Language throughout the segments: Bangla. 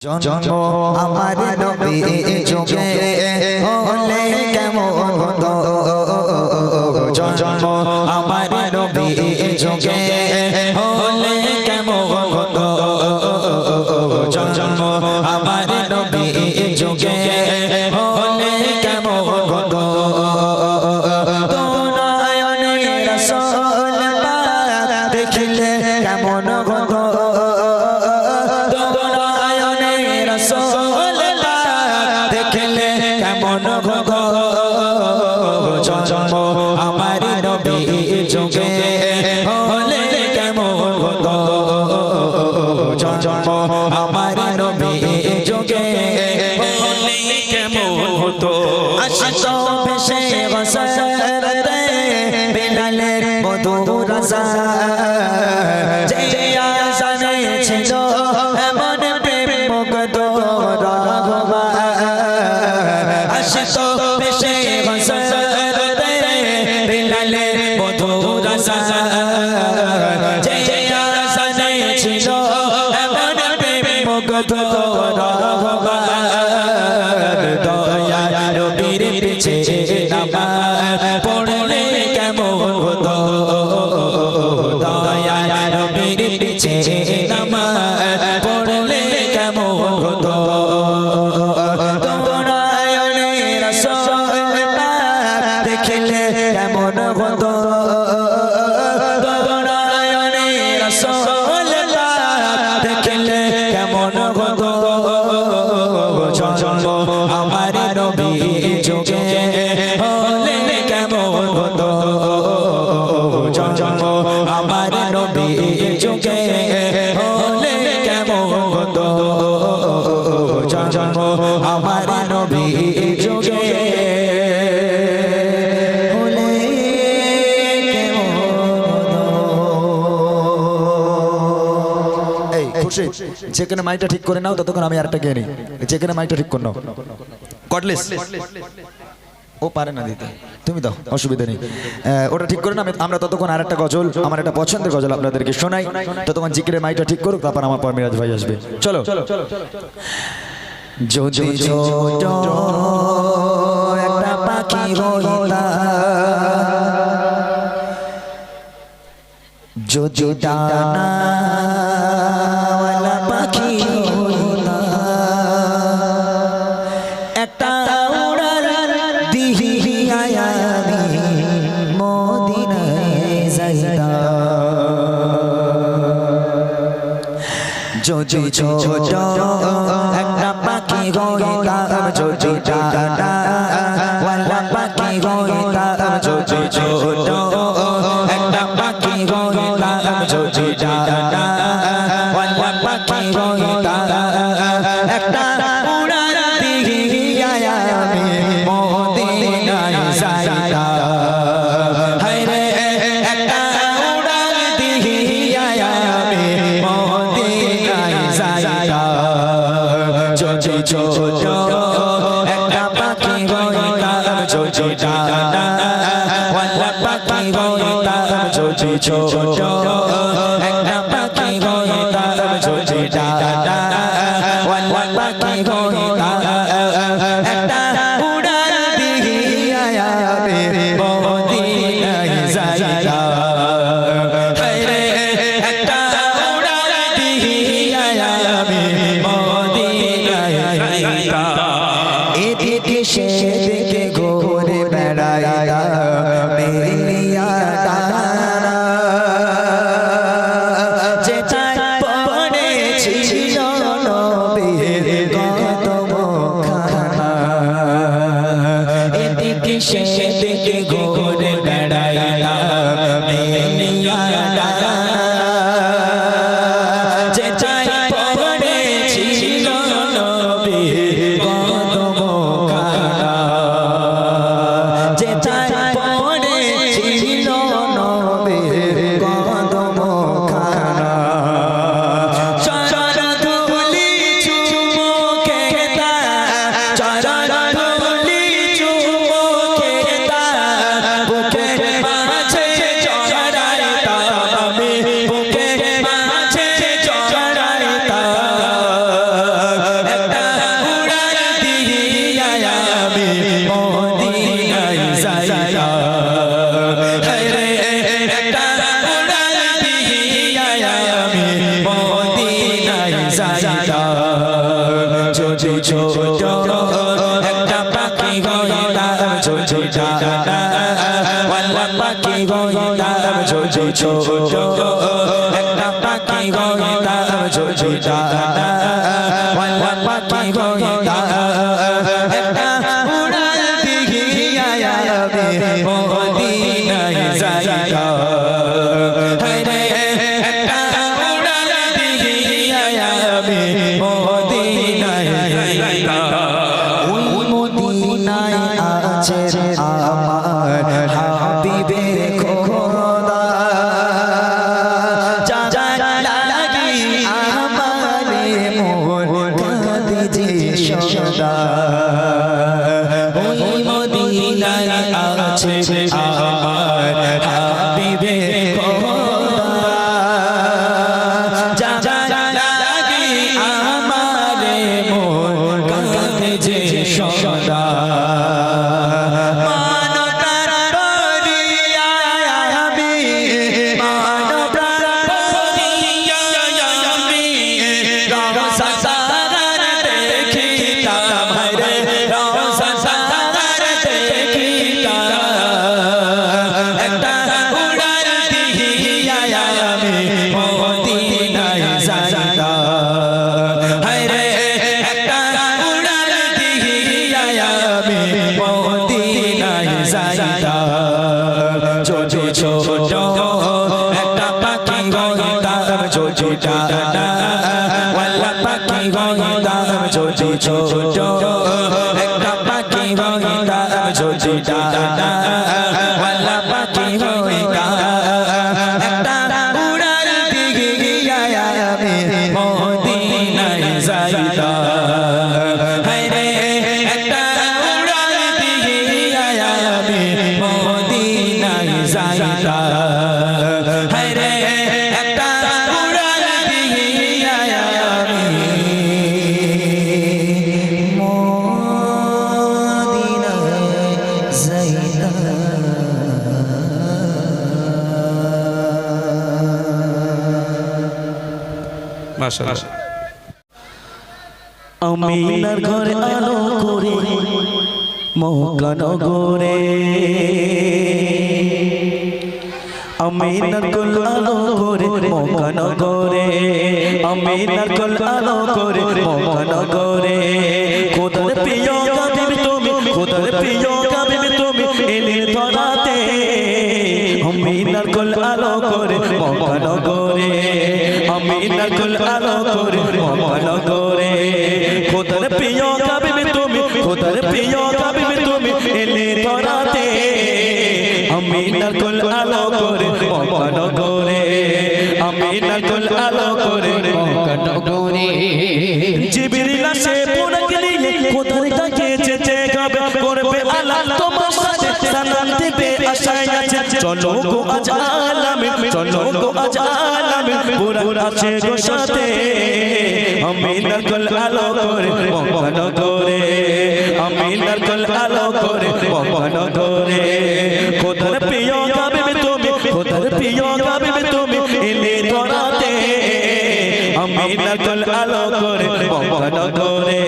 জন্ম আমার নবী যুগে হলে কেমন হতো জন্ম আমার নবী যুগে হলে কেমন হতো জন্ম আমার নবী যুগে হলে কেমন হতো নয়নে রাসূল দেখিলে কেমন হতো দেখলে কেমন হতো জন্ম আমার নবী যুগে হলে কেমন হতো জন্ম আমার নবী যুগে হলে কেমন হতো আসতো ভেসে বসরতে বিলালের মধুর রাজা যে আজানে ছিল এমন প্রেম মুগ্ধ রাঘবা আসতো ভেসে বসরতে বিলালের মধুর রাজা যে আজানে ছিল এমন প্রেম মুগ্ধ রাঘবা দয়া নবীর পিছে নামাজ পড়লে কেমন হতো দয়া নবীর পিছে নামাজ পড়লে কেমন হতো নয়নে রাসূল দেখলে কেমন হতো নয়নে রাসূল দেখলে কেমন হতো জন্ম আমার নবী যুগে হলে কেমন হতো জন্ম আমার নবী যুগে হলে কেমন হতো জন্ম আমার নবী যুগে হলে কেমন হতো। এই খুশি যেখানে মাইকটা ঠিক করে নাও ততক্ষণ আমি আরেকটা গিয়ে নিই যেখানে মাইকটা ঠিক করে নাও কটলেস ও পারে না দিতে তুমি দাও অসুবিধা নেই ওটা ঠিক করে না আমরা ততক্ষণ আরেকটা গজল আমার একটা পছন্দের গজল আপনাদেরকে শোনাই ততক্ষণ জিকিরের মাইকটা ঠিক করুক তারপর আমার পর মিরাজ ভাই আসবে চলো যদি ছোট একটা পাখি হইতা যদি ডানাওয়ালা পাখি হইতা একটা উড়ার দিহিয়া আমি মদিনায় যাইতা যদি ছোট একটা পাখি হইতাম যদি ডানাওয়ালা পাখি হইতাম যদি ছোট একটা পাখি হইতাম যদি ডানাওয়ালা পাখি হইতাম একটা উড়ার দিহিয়া আমি মদিনায় যাইতা হায়রে একটা উড়ার দিহিয়া আমি মদিনায় যাইতা যদি ছোট একটা পাখি হইতাম যদি ডানাওয়ালা পাখি হইতাম যদি ছোট একটা পাখি হইতাম যদি ডানাওয়ালা পাখি হইতাম একটা উড়ার দিহিয়া আমি মদিনায় যাইতা হায়রে একটা উড়ার দিহিয়া আমি মদিনায় যাইতা এদিকে সেদিকে ঘুরে বেড়াইতা মেলিয়া তারা যেটায় পড়েছিল নবীর কদম যদি ছোট একটা পাখি হইতাম যদি ডানা ওয়ালা পাখি হইতাম যদি ছোট একটা পাখি হইতাম যদি ডানা ওয়ালা পাখি হইতাম একটা উড়াল দিয়া আমি মদিনায় যাইতাম হায়রে একটা উড়াল দিয়া আমি মদিনায় যাইতাম ওই মদিনায় আছে আমার হাবিবে খোদা যারা লাগি আমারে মন কাঁদে যে সদা ওই মদিনায় আছে আমার হাবিবে খোদা যারা লাগি আমারে মন কাঁদে যে সদা ছোট একটা পাখি হইতাম যদি ডানা ওয়ালা পাখি হইতাম যদি ছোট একটা পাখি হইতাম যদি ডানা ওয়ালা পাখি হইতাম একটা উড়াল দিয়া আমি মদিনায় যাইতাম হায়রে একটা উড়াল দিয়া আমি মদিনায় যাইতাম হায়রে একটা উড়াল দিয়া আমি মদিনায় যাইতাম মাশাআল্লাহ আমিনার ঘরে আলো করে মক্কা নগরে আমিনার কুল আলো করে মক্কা নগরে আমিনার কুল আলো করে মক্কা নগরে খোদার প্রিয় হাবিব তুমি খোদার প্রিয় হাবিব তুমি এলে ধরাতে আমিনার কুল আলো করে মক্কা নগরে আমিনার কুল আলো করে মক্কা নগরে খোদার প্রিয় হাবিব তুমি খোদার প্রিয় হাবিব তুমি এলে ধরাতে আমিনার কুল আলো করে মক্কা নগরে আমিনার কুল আলো করে মক্কা নগরে জিবরিল আসে পুরকে নিয়ে খোদার ডাকে যেতে যাবে করবে আল্লাহ তোমার সাথে সালাম দেবে আশায় আছে চলো গো আজ আলামে চলো গো আজ আলামে পুরা আছে গো সাথে আমিনার কুল আলো করে মক্কা নগরে আমিনার কুল আলো করে মক্কা নগরে খোদার প্রিয় হাবিব তুমি খোদার প্রিয় হাবিব তুমি এলে ধরাতে আমিনার কুল আলো করে মক্কা নগরে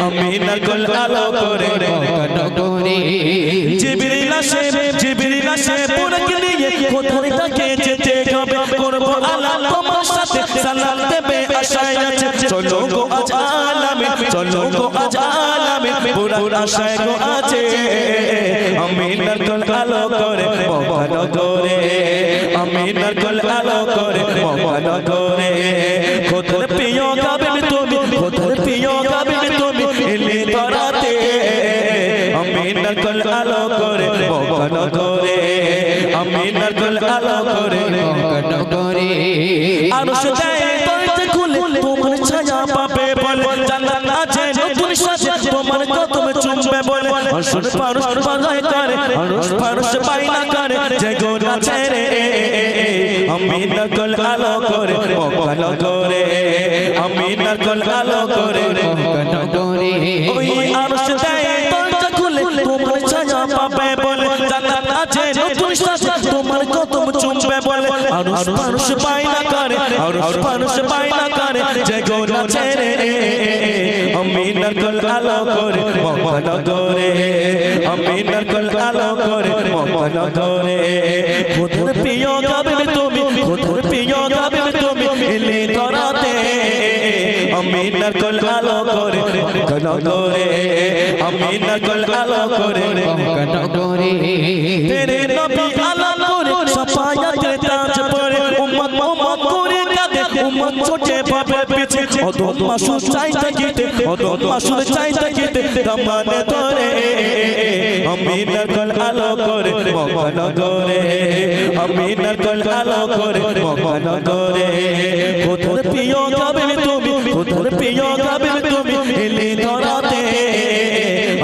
আমিনার কুল আলো করে মক্কা নগরে জিবরিল আসে পুরকে নিয়ে খোদার ডাকে যেতে যাবে করব আল্লাহ তোমার সাথে সালাম দেবে আশায় আছে চলো গো আজ আলামে চলো গো আজ আলামে পুরা আশায় গো আছে আমিনার কুল আলো করে মক্কা নগরে আমিনার কুল আলো করে মক্কা নগরে খোদার প্রিয় হাবিব তুমি খোদার প্রিয় হাবিব তুমি এলে ধরাতে আমিনার কুল আলো করে মক্কা নগরে আমিনার কুল আলো করে মক্কা নগরে আরশ দেয় দরজা খুলে তোমার ছায়া পাবে বলে জান্নাত আছে নতুন সাজে তোমার কদম চুমবে বলে আরশ পারশ বাজায় করে আরশ পারশ বাইনা করে যে গোনা ছেড়ে আমিনার কুল আলো করে মক্কা নগরে আমিনার কুল আলো করে মক্কা নগরে ওই আরশ দেয় দরজা খুলে তোমার ছায়া পাবে বলে জান্নাত আছে নতুন সাজে তোমার কদম চুমবে বলে আরশ পারশ বাইনা করে আরশ পারশ বাইনা করে যে গো নাচে রে আমি নারকল আলো করে মহানগরে আমি নারকল আলো করে মহানগরে খোদার প্রিয় গাবে তুমি খোদার প্রিয় গাবে তুমি এলে ধরাতে আমি নারকল আলো করে মহানগরে আমি নারকল আলো করে মহানগরে তেরে নবী আলো করে সাফায়াতের তাজ পরে উম্মত উম্মত করে কাঁদে উম্মত ছোটে পাবে পিছে অদম মাসুদ চাই থাকিতে অদম মাসুদ চাই থাকিতে দামানে ধরে আমি নারকল আলো করে মহানগরে আমি নারকল আলো করে মহানগরে খোদার প্রিয় গাবে তুমি খোদার প্রিয় গাবে তুমি এলে ধরাতে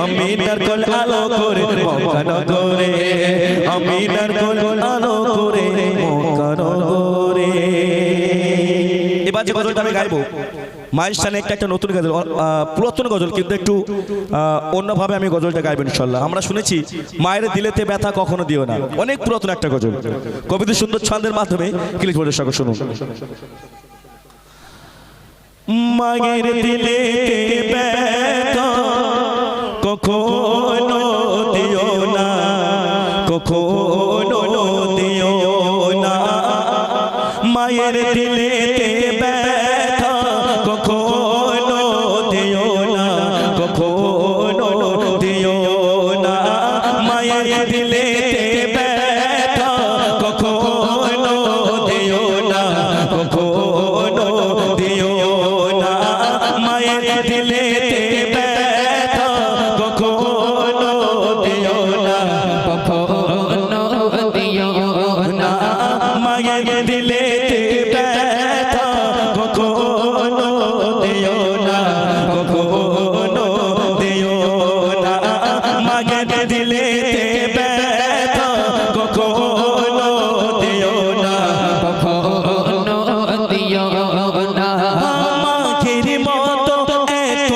আমি নারকল আলো করে মহানগরে আমি নারকল আলো করে মহানগরে। এবার যে গজলটা আমি গাইবো মায়ের স্থানে একটা নতুন গজল, পুরাতন গজল, কিন্তু একটু অন্যভাবে আমি গজলটা গাইব ইনশাল্লাহ। আমরা শুনেছি মায়ের দিলেতে ব্যথা কখনো দিও না, অনেক পুরাতন একটা গজল, কবিদের সুন্দর ছন্দের মাধ্যমে ক্লিক করে সকল শুনুন। মায়ের দিলেতে ব্যথা কখনো দিও না, কখনো দিও না, মায়ের দিলেতে ব্যথা কখনো দিও না, কখনো দিও না, মায়ের দিলেতে ব্যথা কখনো দিও না, কখনো দিও না, মায়ের দিলেতে ব্যথা কখনো দিও না, কখনো দিও না, মায়ের দিলেতে ব্যথা কখনো দিও না, কখনো দিও না, মায়ের দিলেতে ব্যথা কখনো দিও না, কখনো দিও না, মাখের মতো এত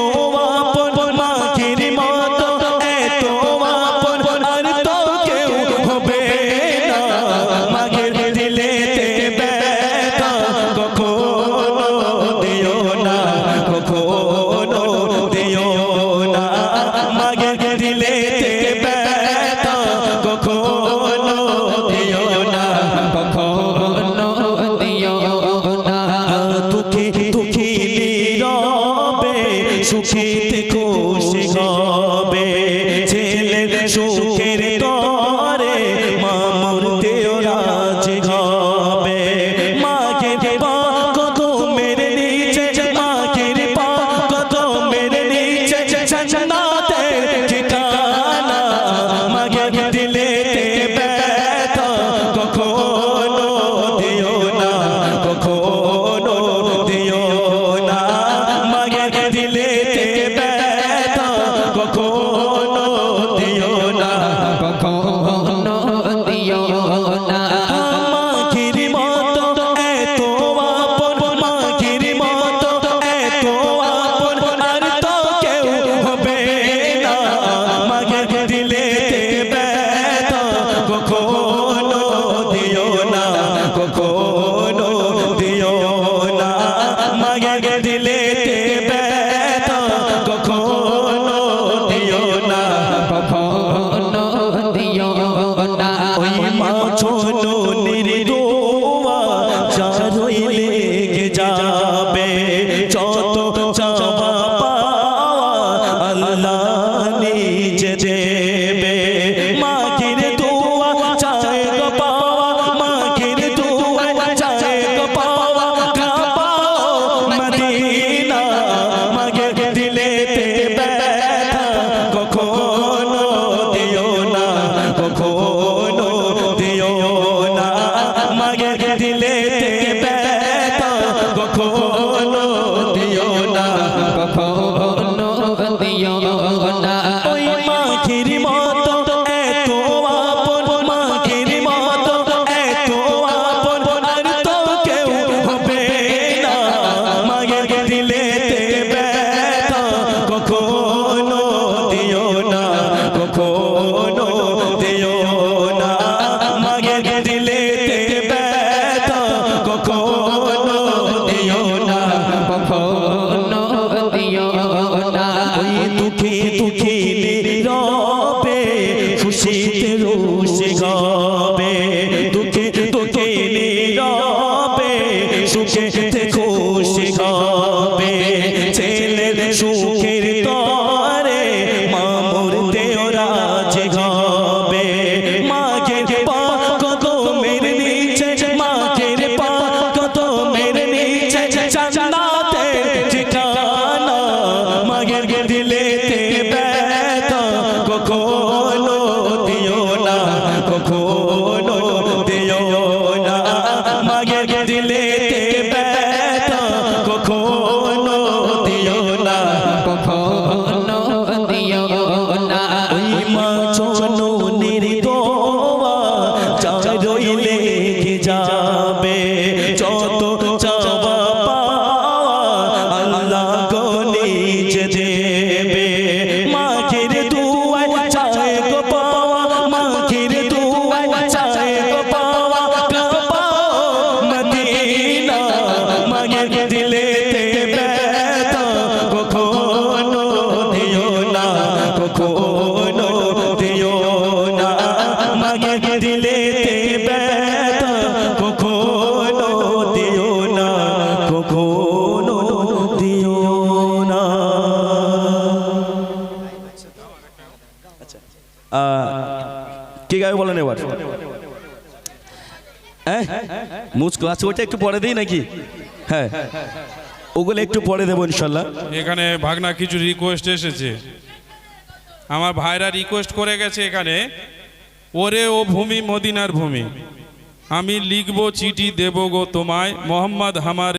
আপন, মাখের মতো এত আপন আর তো কেউ হবে না, মাখের দিলেতে ব্যথা কখনো দিও না, কখনো দিও না, মাখের দিলেতে ব্যথা কখনো দিও না, কখনো দিও না, দুঃখী দুঃখী নীরবে সুখীতে খুশি হবে, ছেলের সুখের তরে মা মরতেও রাজি হবে, মাকে কত মেরে নিচে, মাকে কত মেরে নিচে জান্নাতের ঠিকানা, মাকে দিলেতে ব্যথা কখনো দিও না, কখনো দিও না, মায়ের দিলেতে ব্যথা কখনো দিও না, কখনো ওই দুঃখে দুঃখে নীরবে খুশিতে রোষে গাবে দুঃখে দুঃখে নীরবে সুখেতে খুশি গাবে ছেলের সুখের তরে মামুর দেওরাজ গাবে মাগের পা কত মেরে নিচে মাগের পা কত মেরে নিচে জান্নাতের ঠিকানা মাগের দিলেতে ব্যথা কখনো দিও না কখনো দিও না মাগের দিলেতে ব্যথা কখনো দিও না কখনো দিও না ওই মা জননীর দোয়া যা রইলে কে যাবে যত চাওয়া পাওয়া আল্লাহ গো নিজ দেবে মাখের দুয়ায় চায় গো পাওয়া মাখের দুয়ায় চায় গো পাওয়া কাবা মদিনা মাগের দিলেতে ব্যথা কখনো দিও না কখনো দিও না মাগের দিলেতে ব্যথা কখনো দিও না কখনো দিও না কি গায়ে বলেন এবার হ্যাঁ মুস্কো আছে ওটা একটু পরে দিই নাকি হ্যাঁ ওগুলো একটু পরে দেবো ইনশাল্লাহ এখানে ভাগনা কিছু রিকোয়েস্ট এসেছে আমার ভাইরা রিকোয়েস্ট করে গেছে এখানে ওরে ও ভূমি মদিনার ভূমি আমি লিখবো চিঠি দেব গো তোমায় মোহাম্মদ হামার